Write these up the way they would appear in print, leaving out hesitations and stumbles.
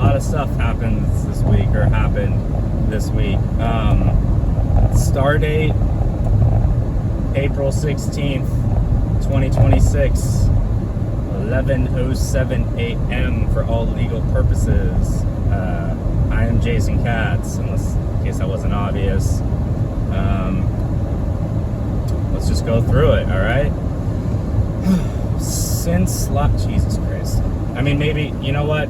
lot of stuff happened this week. Star date, April 16th, 2026, 11:07 a.m. for all legal purposes. I am Jason Katz, in case that wasn't obvious. Let's just go through it, all right? Jesus Christ. I mean, maybe, you know what?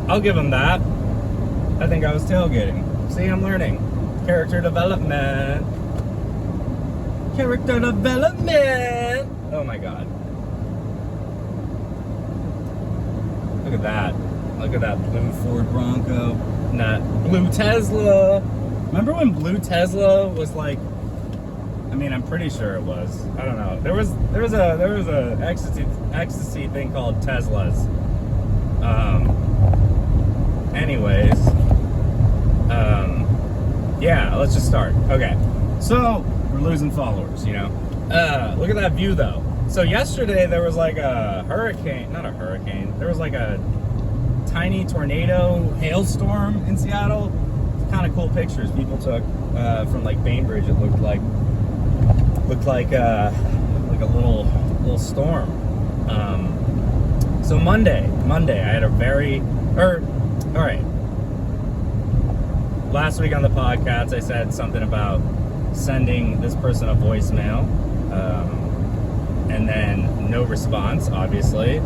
I'll give him that. I think I was tailgating. See, I'm learning. Character development. Oh my God. Look at that. Look at that blue Ford Bronco. Not blue Tesla. Remember when blue Tesla was like, I mean, I'm pretty sure it was. I don't know. There was a ecstasy thing called Teslas. Yeah, let's just start. Okay. So, we're losing followers, you know. Look at that view though. So yesterday there was like a hurricane, not a hurricane. There was like a tiny tornado hailstorm in Seattle. Kind of cool pictures people took from like Bainbridge. It looked like a little storm. So Monday, I had all right. Last week on the PODKATZ, I said something about sending this person a voicemail, and then no response, obviously.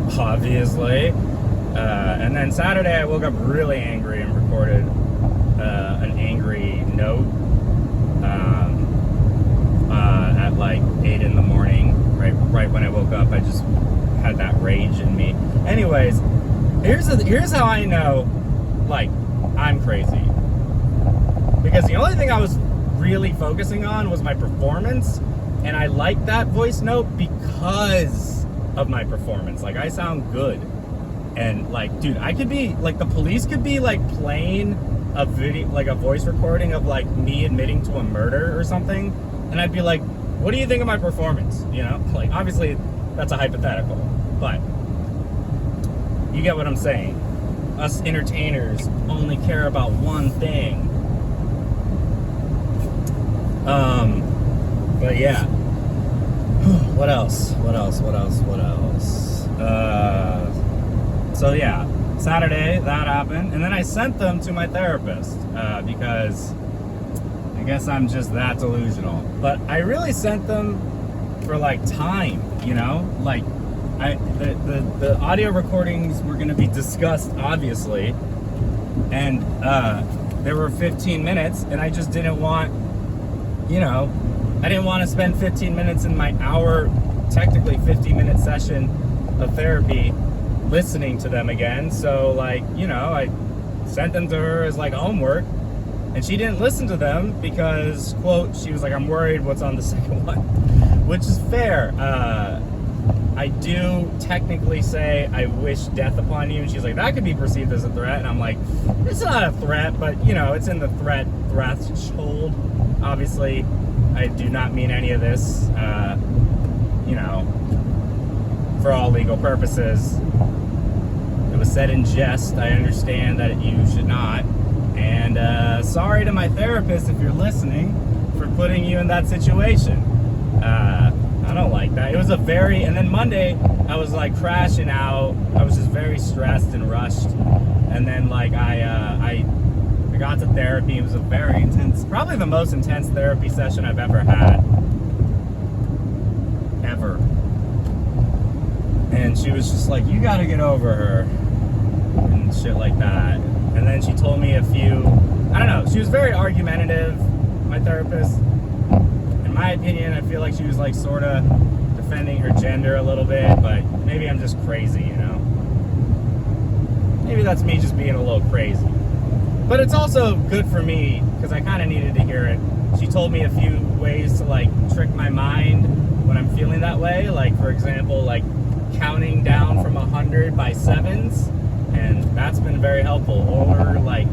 And then Saturday, I woke up really angry and recorded an angry note at like 8 in the morning. Right when I woke up, I just had that rage in me. Anyways, here's how I know, like, I'm crazy. Because the only thing I was really focusing on was my performance, and I liked that voice note because of my performance. Like, I sound good. And like, dude, I could be like, the police could be like playing a video, like a voice recording of like me admitting to a murder or something, and I'd be like, what do you think of my performance? You know, like, obviously that's a hypothetical, but you get what I'm saying. Us entertainers only care about one thing. But yeah. What else? So yeah, Saturday that happened, and then I sent them to my therapist because I guess I'm just that delusional. But I really sent them for like time, you know, like the audio recordings were going to be discussed, obviously, and there were 15 minutes, and I just didn't want, you know, I didn't want to spend 15 minutes in my hour, technically 50-minute session of therapy listening to them again. So, like, you know, I sent them to her as like homework, and she didn't listen to them because, quote, she was like, I'm worried what's on the second one, which is fair. I do technically say I wish death upon you, and she's like, that could be perceived as a threat, and I'm like, it's not a threat, but, you know, it's in the threat threshold. Obviously, I do not mean any of this, you know, for all legal purposes. It was said in jest. I understand that you should not. And sorry to my therapist if you're listening for putting you in that situation. I don't like that. It was and then Monday, I was like crashing out. I was just very stressed and rushed. And then like I got to therapy. It was a very intense, probably the most intense therapy session I've ever had. Ever. And she was just like, you gotta get over her. And shit like that. And then she told me I don't know, she was very argumentative, my therapist. In my opinion, I feel like she was like sort of defending her gender a little bit, but maybe I'm just crazy, you know? Maybe that's me just being a little crazy. But it's also good for me, because I kind of needed to hear it. She told me a few ways to like trick my mind when I'm feeling that way. Like, for example, like counting down from 100 by sevens, and that's been very helpful. Or like,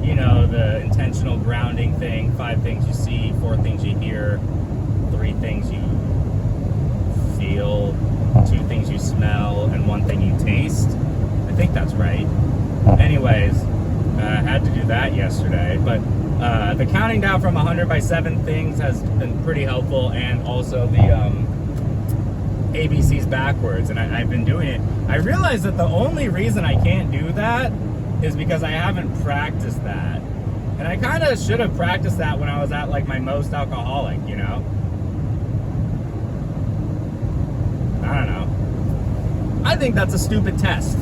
you know, the intentional grounding thing, 5 things you see, 4 things you hear, 3 things you feel, 2 things you smell, and 1 thing you taste. I think that's right. Anyway. anyways, had to do that yesterday. But the counting down from 100 by 7 things has been pretty helpful, and also the ABCs backwards, and I've been doing it. I realized that the only reason I can't do that is because I haven't practiced that. And I kind of should have practiced that when I was at like my most alcoholic, you know? I don't know. I think that's a stupid test.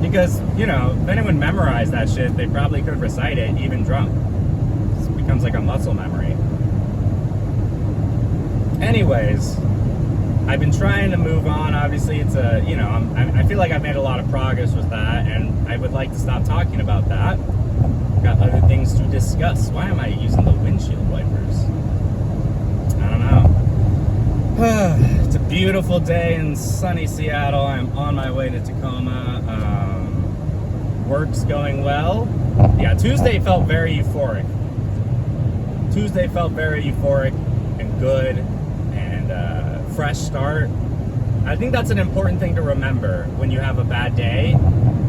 Because, you know, if anyone memorized that shit, they probably could recite it even drunk. It becomes like a muscle memory. Anyways, I've been trying to move on. Obviously, it's a, you know, I feel like I've made a lot of progress with that, and I would like to stop talking about that. Got other things to discuss. Why am I using the windshield wipers? I don't know. It's a beautiful day in sunny Seattle. I'm on my way to Tacoma. Work's going well. Yeah, Tuesday felt very euphoric. Tuesday felt very euphoric and good. Fresh start. I think that's an important thing to remember when you have a bad day,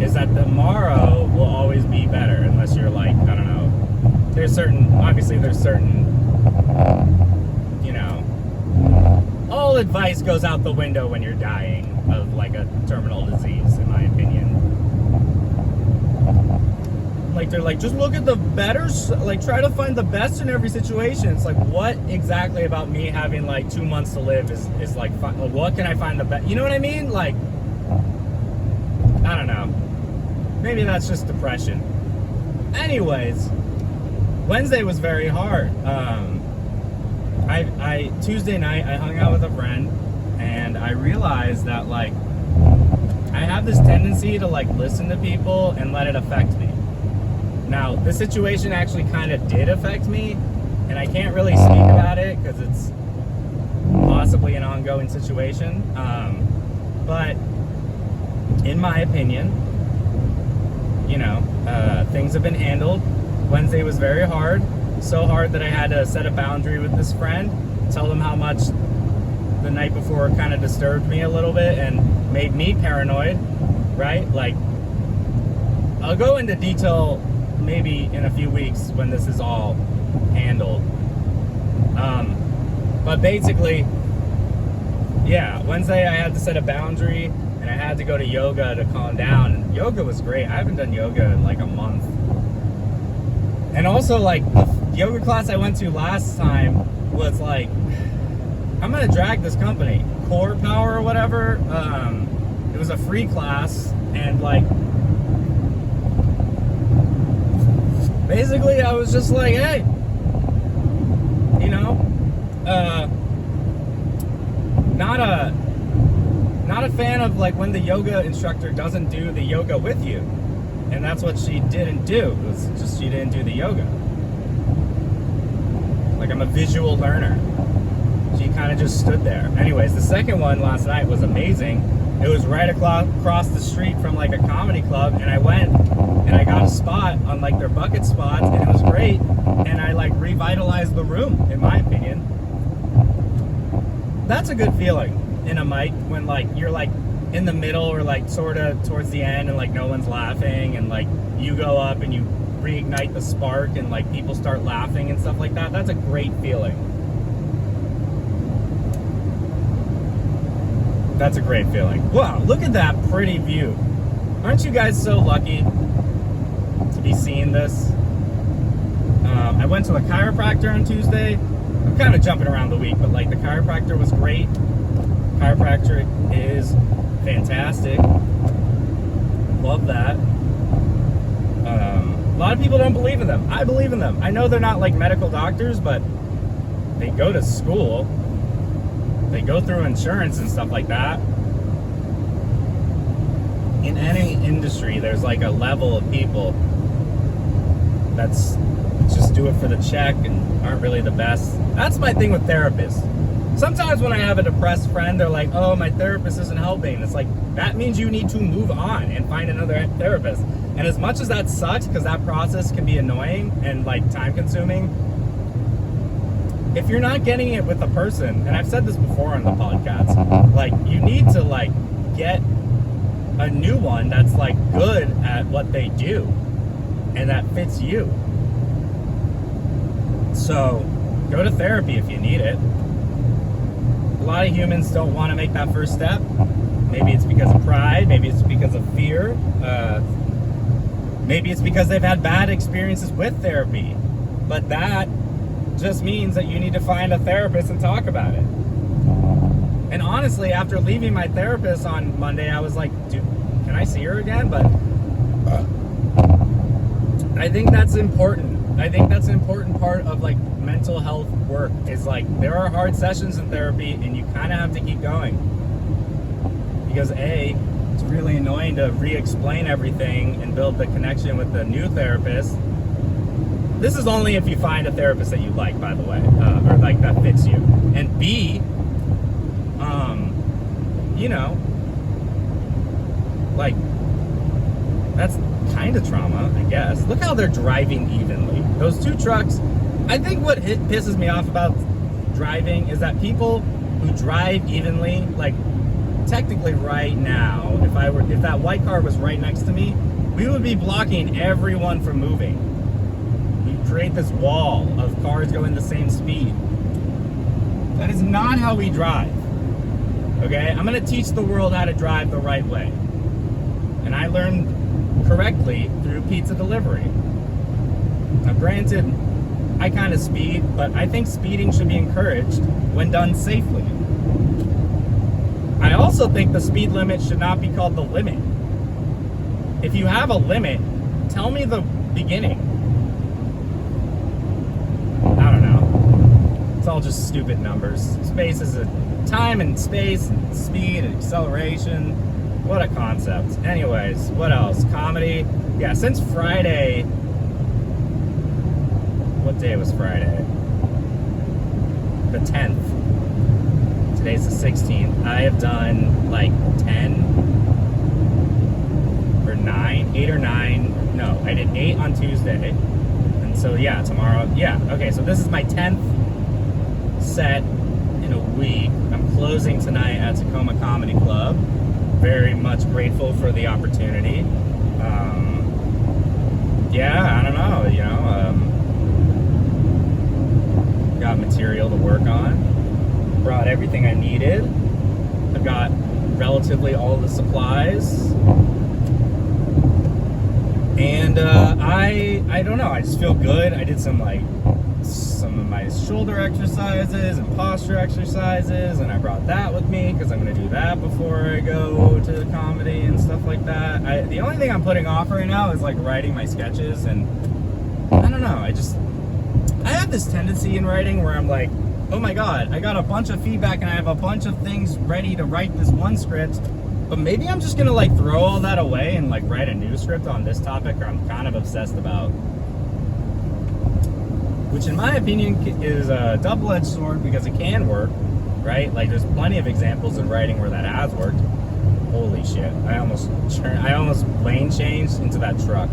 is that tomorrow will always be better, unless you're like, I don't know, obviously there's certain, you know, all advice goes out the window when you're dying of like a terminal disease, in my opinion. Like, they're like, just look at the better, like, try to find the best in every situation. It's like, what exactly about me having like 2 months to live is like, what can I find the best? You know what I mean? Like, I don't know. Maybe that's just depression. Anyways, Wednesday was very hard. Tuesday night, I hung out with a friend, and I realized that, like, I have this tendency to, like, listen to people and let it affect me. Now, the situation actually kind of did affect me, and I can't really speak about it because it's possibly an ongoing situation. But in my opinion, you know, things have been handled. Wednesday was very hard, so hard that I had to set a boundary with this friend, tell them how much the night before kind of disturbed me a little bit and made me paranoid, right? Like, I'll go into detail maybe in a few weeks when this is all handled. But basically, yeah, Wednesday I had to set a boundary, and I had to go to yoga to calm down. And yoga was great. I haven't done yoga in like a month. And also, like, the yoga class I went to last time was like, I'm gonna drag this company, Core Power or whatever. It was a free class, and like, basically, I was just like, hey, you know, not a fan of like when the yoga instructor doesn't do the yoga with you, and that's what she didn't do. It was just she didn't do the yoga. Like, I'm a visual learner. She kind of just stood there. Anyways, the second one last night was amazing. It was right across the street from like a comedy club, and I went and I got a spot on like their bucket spots, and it was great, and I like revitalized the room, in my opinion. That's a good feeling in a mic, when like you're like in the middle or like sort of towards the end, and like no one's laughing, and like you go up and you reignite the spark, and like people start laughing and stuff like that. That's a great feeling. That's a great feeling. Wow, look at that pretty view. Aren't you guys so lucky to be seeing this? I went to a chiropractor on Tuesday. I'm kind of jumping around the week, but like the chiropractor was great. Chiropractor is fantastic. Love that. A lot of people don't believe in them. I believe in them. I know they're not like medical doctors, but they go to school. They go through insurance and stuff like that. In any industry, there's like a level of people that's just do it for the check and aren't really the best. That's my thing with therapists. Sometimes when I have a depressed friend, they're like, oh, my therapist isn't helping. It's like, that means you need to move on and find another therapist. And as much as that sucks, because that process can be annoying and like time consuming, if you're not getting it with a person, and I've said this before on the PODKATZ, like, you need to like get a new one that's like good at what they do and that fits you. So go to therapy if you need it. A lot of humans don't want to make that first step. Maybe it's because of pride, maybe it's because of fear, maybe it's because they've had bad experiences with therapy. But that just means that you need to find a therapist and talk about it. And honestly, after leaving my therapist on Monday, I was like, dude, can I see her again? But I think that's important. I think that's an important part of like mental health work is like there are hard sessions in therapy and you kind of have to keep going. Because A, it's really annoying to re-explain everything and build the connection with the new therapist. This is only if you find a therapist that you like, by the way, or like that fits you. And B, you know, like, that's kind of trauma, I guess. Look how they're driving evenly. Those two trucks, I think what pisses me off about driving is that people who drive evenly, like, technically right now, if that white car was right next to me, we would be blocking everyone from moving. We create this wall of cars going the same speed. That is not how we drive. Okay, I'm gonna teach the world how to drive the right way. And I learned correctly through pizza delivery. Now granted, I kind of speed, but I think speeding should be encouraged when done safely. I also think the speed limit should not be called the limit. If you have a limit, tell me the beginning. I don't know. It's all just stupid numbers. Space is a time and space and speed and acceleration. What a concept. Anyways, what else? Comedy. Yeah, since Friday. What day was Friday? The 10th. Today's the 16th. I have done like 10 or 9, 8 or 9. No, I did 8 on Tuesday. And so yeah, tomorrow. Yeah, okay, so this is my 10th set in a week. I'm closing tonight at Tacoma Comedy Club. Very much grateful for the opportunity. Yeah, I don't know, you know, got material to work on. Brought everything I needed. I've got relatively all the supplies. And I don't know, I just feel good. I did some of my shoulder exercises and posture exercises, and I brought that with me because I'm going to do that before I go to the comedy and stuff like that. The only thing I'm putting off right now is like writing my sketches, and I don't know, I have this tendency in writing where I'm like, oh my god, I got a bunch of feedback and I have a bunch of things ready to write this one script, but maybe I'm just going to like throw all that away and like write a new script on this topic or I'm kind of obsessed about. Which in my opinion is a double-edged sword because it can work, right? Like there's plenty of examples in writing where that has worked. Holy shit, I almost lane changed into that truck.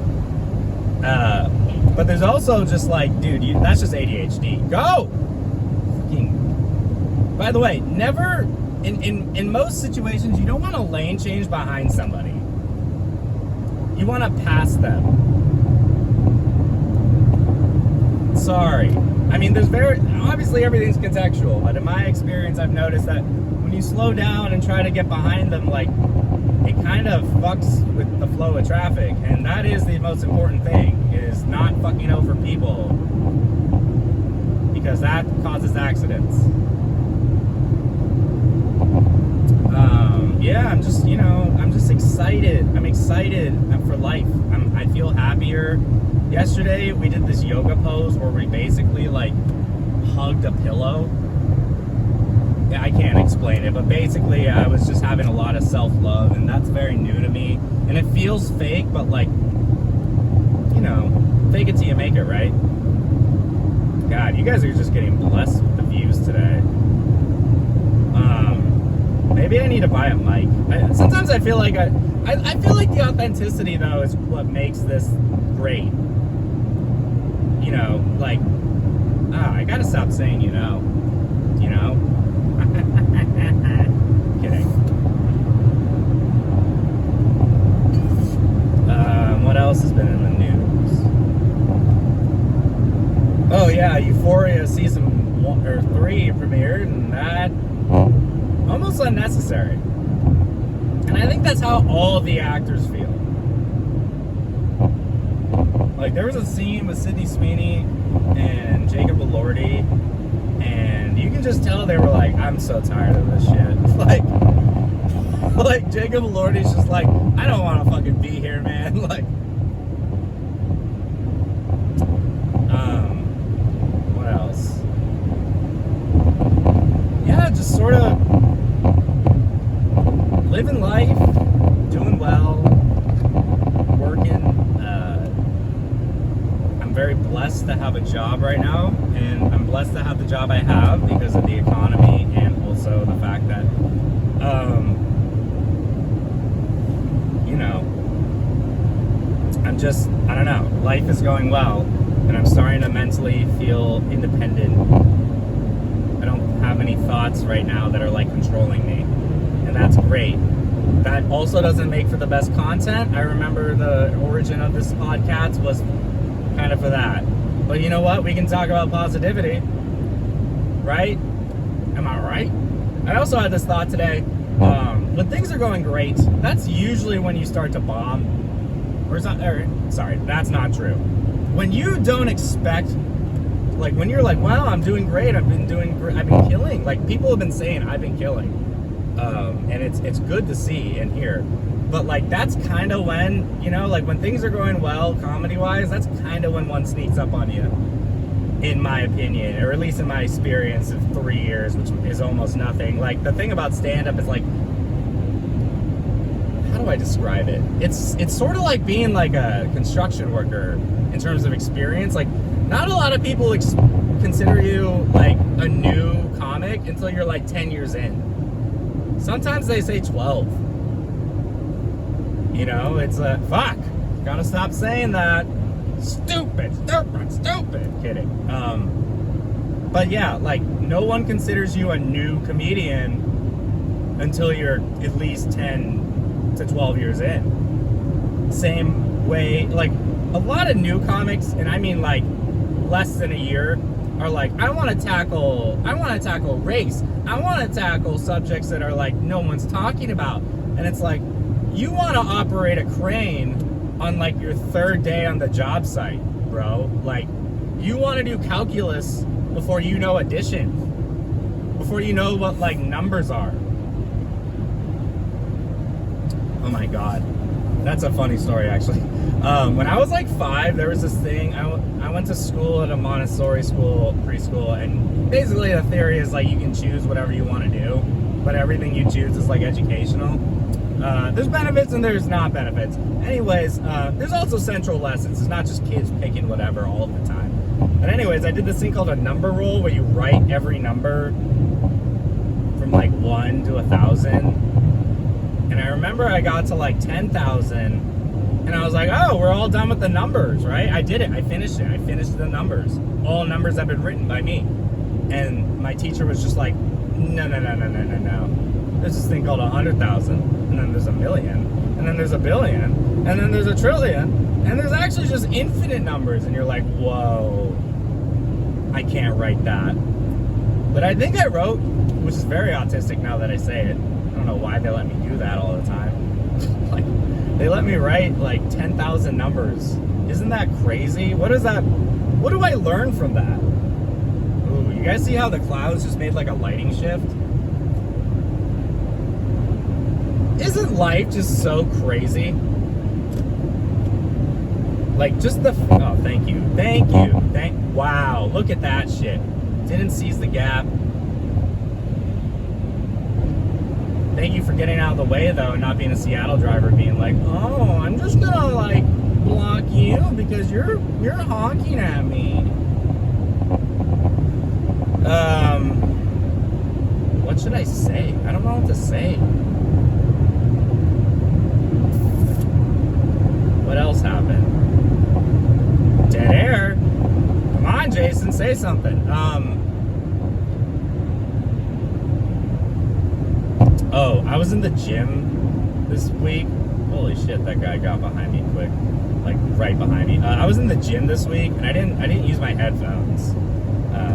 But there's also just like, dude, that's just ADHD. Go! Fucking. By the way, never, in most situations, you don't want to lane change behind somebody. You want to pass them. Sorry. I mean, obviously everything's contextual, but in my experience, I've noticed that when you slow down and try to get behind them, like, it kind of fucks with the flow of traffic, and that is the most important thing, is not fucking over people, because that causes accidents. Yeah, I'm just excited. I'm excited for life. I feel happier. Yesterday, we did this yoga pose where we basically, like, hugged a pillow. Yeah, I can't explain it, but basically, I was just having a lot of self-love, and that's very new to me. And it feels fake, but, like, you know, fake it till you make it, right? God, you guys are just getting blessed with the views today. Maybe I need to buy a mic. Sometimes I feel like I feel like the authenticity, though, is what makes this great. You know, like, I gotta stop saying, you know. Kidding. all of the actors feel. Like, there was a scene with Sydney Sweeney and Jacob Elordi, and you can just tell they were like, I'm so tired of this shit. Like Jacob Elordi's just like, I don't want to fucking be here, man. Like, what else? Yeah, just sort of living life, doing well, working. I'm very blessed to have a job right now, and I'm blessed to have the job I have because of the economy and also the fact that, you know, I don't know, life is going well, and I'm starting to mentally feel independent. I don't have any thoughts right now that are like controlling me, and that's great. That also doesn't make for the best content. I remember the origin of this PODKATZ was kind of for that. But you know what? We can talk about positivity, right? Am I right? I also had this thought today. When things are going great, that's usually when you start to bomb. Sorry, that's not true. When you don't expect, like when you're like, wow, I'm doing great. I've been killing. Like people have been saying I've been killing. And it's good to see and hear. But like that's kind of when, you know, like when things are going well comedy-wise, that's kind of when one sneaks up on you, in my opinion, or at least in my experience of 3 years, which is almost nothing. Like the thing about stand-up is like, how do I describe it? It's sort of like being like a construction worker in terms of experience. Like not a lot of people consider you like a new comic until you're like 10 years in. Sometimes they say 12. You know, it's fuck. Gotta stop saying that. Stupid. Kidding. But yeah, like no one considers you a new comedian until you're at least 10 to 12 years in. Same way, like a lot of new comics, and I mean like less than a year, are like, I want to tackle race. I want to tackle subjects that are like no one's talking about. And it's like, you want to operate a crane on like your 3rd day on the job site, bro. Like, you want to do calculus before you know addition, before you know what like numbers are. Oh my God. That's a funny story, actually. When I was like 5, there was this thing. I went to school at a Montessori school, preschool, and basically the theory is like you can choose whatever you want to do, but everything you choose is like educational. There's benefits and there's not benefits. Anyways, there's also central lessons. It's not just kids picking whatever all the time. But anyways, I did this thing called a number roll where you write every number from like 1 to 1,000. And I remember I got to like 10,000 and I was like, oh, we're all done with the numbers, right? I did it. I finished it. I finished the numbers. All numbers have been written by me. And my teacher was just like, no. There's this thing called 100,000, and then there's a million, and then there's a billion, and then there's a trillion, and there's actually just infinite numbers. And you're like, whoa, I can't write that. But I think I wrote, which is very autistic now that I say it. I don't know why they let me do that all the time. Like, they let me write like 10,000 numbers. Isn't that crazy? What is that? What do I learn from that? Ooh, you guys see how the clouds just made like a lighting shift? Isn't life just so crazy? Like just the, oh, thank you. Wow, look at that shit. Didn't seize the gap. Thank you for getting out of the way, though, and not being a Seattle driver, being like, oh, I'm just gonna, like, block you because you're honking at me. What should I say? I don't know what to say. What else happened? Dead air? Come on, Jason, say something. Oh, I was in the gym this week. Holy shit, that guy got behind me quick. Like, right behind me. I was in the gym this week, and I didn't use my headphones.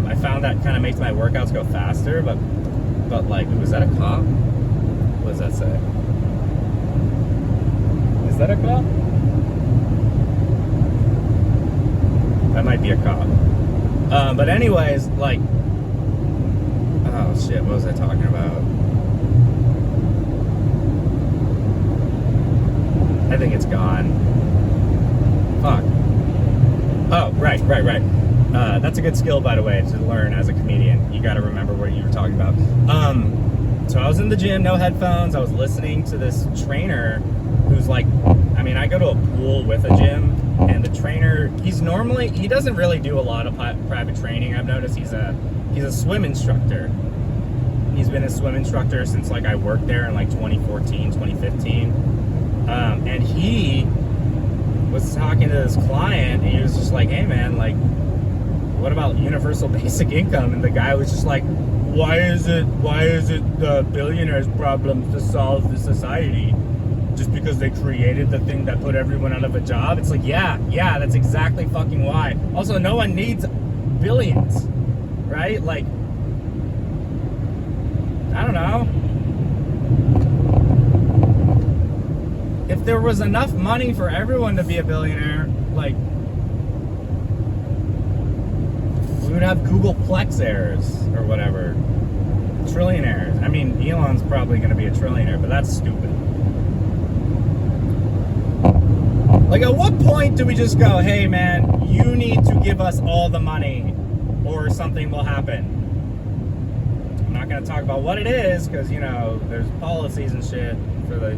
I found that kind of makes my workouts go faster, but like, was that a cop? What does that say? Is that a cop? That might be a cop. But anyways, like, oh shit, what was I talking about? I think it's gone. Fuck. Oh, right. That's a good skill, by the way, to learn as a comedian. You gotta remember what you were talking about. So I was in the gym, no headphones. I was listening to this trainer who's like, I mean, I go to a pool with a gym, and the trainer, he doesn't really do a lot of private training. I've noticed he's a swim instructor. He's been a swim instructor since like I worked there in like 2014, 2015. And he was talking to this client, and he was just like, hey man, like, what about universal basic income? And the guy was just like, why is it the billionaires' problems to solve the society? Just because they created the thing that put everyone out of a job? It's like, yeah, that's exactly fucking why. Also, no one needs billions, right? Like, I don't know. If there was enough money for everyone to be a billionaire, like, we would have Googleplex-aires or whatever. Trillionaires. I mean, Elon's probably going to be a trillionaire, but that's stupid. Like, at what point do we just go, hey man, you need to give us all the money or something will happen? I'm not going to talk about what it is because, you know, there's policies and shit for the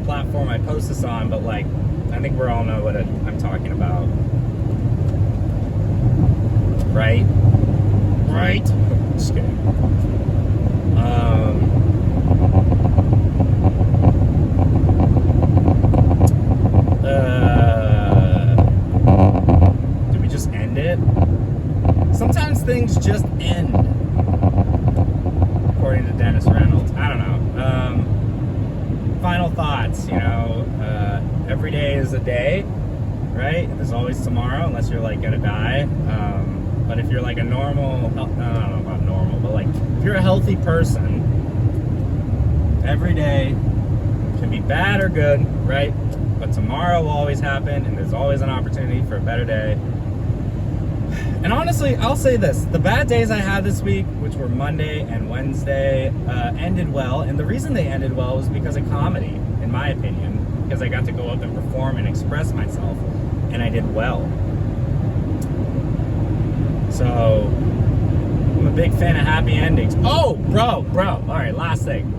platform I post this on, but like, I think we all know what I'm talking about. Right? Just kidding. Did we just end it? Sometimes things just end, according to Dennis Reynolds. I don't know. Final thoughts, you know, every day is a day, right? There's always tomorrow, unless you're like gonna die. But if you're like a normal, I don't know about normal, but like if you're a healthy person, every day can be bad or good, right? But tomorrow will always happen, and there's always an opportunity for a better day. And honestly, I'll say this, the bad days I had this week, which were Monday and Wednesday, ended well. And the reason they ended well was because of comedy, in my opinion, because I got to go up and perform and express myself, and I did well. So, I'm a big fan of happy endings. Oh, bro, all right, last thing.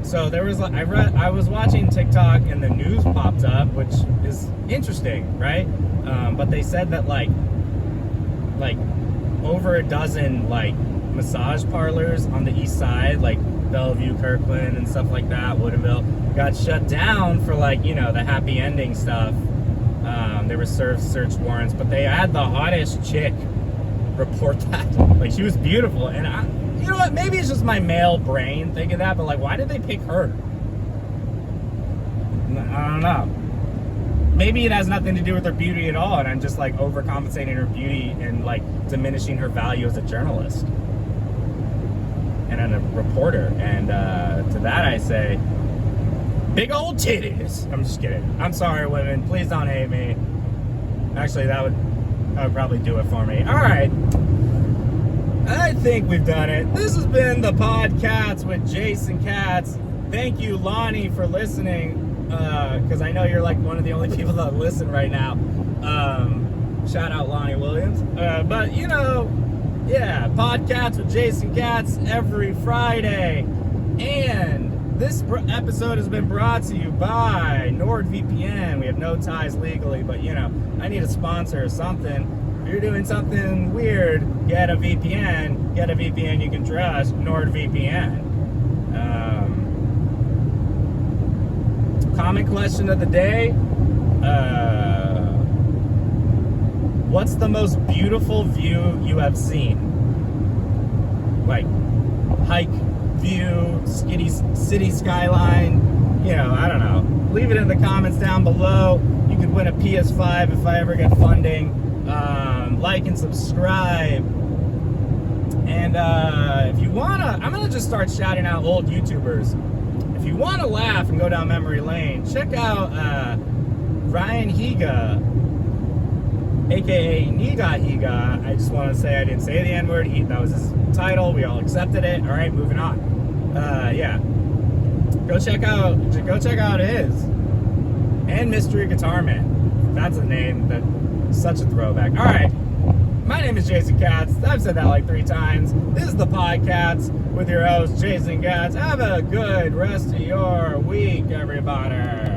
So there was, I was watching TikTok and the news popped up, which is interesting, right? But they said that like over a dozen like massage parlors on the east side, like Bellevue, Kirkland, and stuff like that, Woodinville, got shut down for like, you know, the happy ending stuff. They were served search warrants, but they had the hottest chick report that. Like, she was beautiful, and you know what? Maybe it's just my male brain thinking that, but like, why did they pick her? I don't know. Maybe it has nothing to do with her beauty at all, and I'm just like overcompensating her beauty and like diminishing her value as a journalist and a reporter. And to that I say, big old titties. I'm just kidding. I'm sorry, women. Please don't hate me. Actually, that would probably do it for me. All right. I think we've done it. This has been the PODKATZ with Jason Katz. Thank you, Lonnie, for listening. Because I know you're like one of the only people that listen right now. Shout out Lonnie Williams. But you know, yeah, PODKATZ with Jason Katz every Friday. And this episode has been brought to you by NordVPN. We have no ties legally, but you know, I need a sponsor or something. If you're doing something weird, get a VPN. Get a VPN you can trust, NordVPN. Comment question of the day. What's the most beautiful view you have seen? Like, hike view, city skyline, you know, I don't know. Leave it in the comments down below. You could win a PS5 if I ever get funding. Like and subscribe. And if you wanna, I'm gonna just start shouting out old YouTubers. If if you want to laugh and go down memory lane, check out Ryan Higa, aka Niga Higa. I just want to say I didn't say the N-word. That was his title. We all accepted it. All right, moving on. Yeah, go check out his and Mystery Guitar Man. That's a name that's such a throwback. All right, my name is Jason Katz. I've said that like 3 times. This is the PODKATZ with your host Jason Katz. Have a good rest of your week, everybody.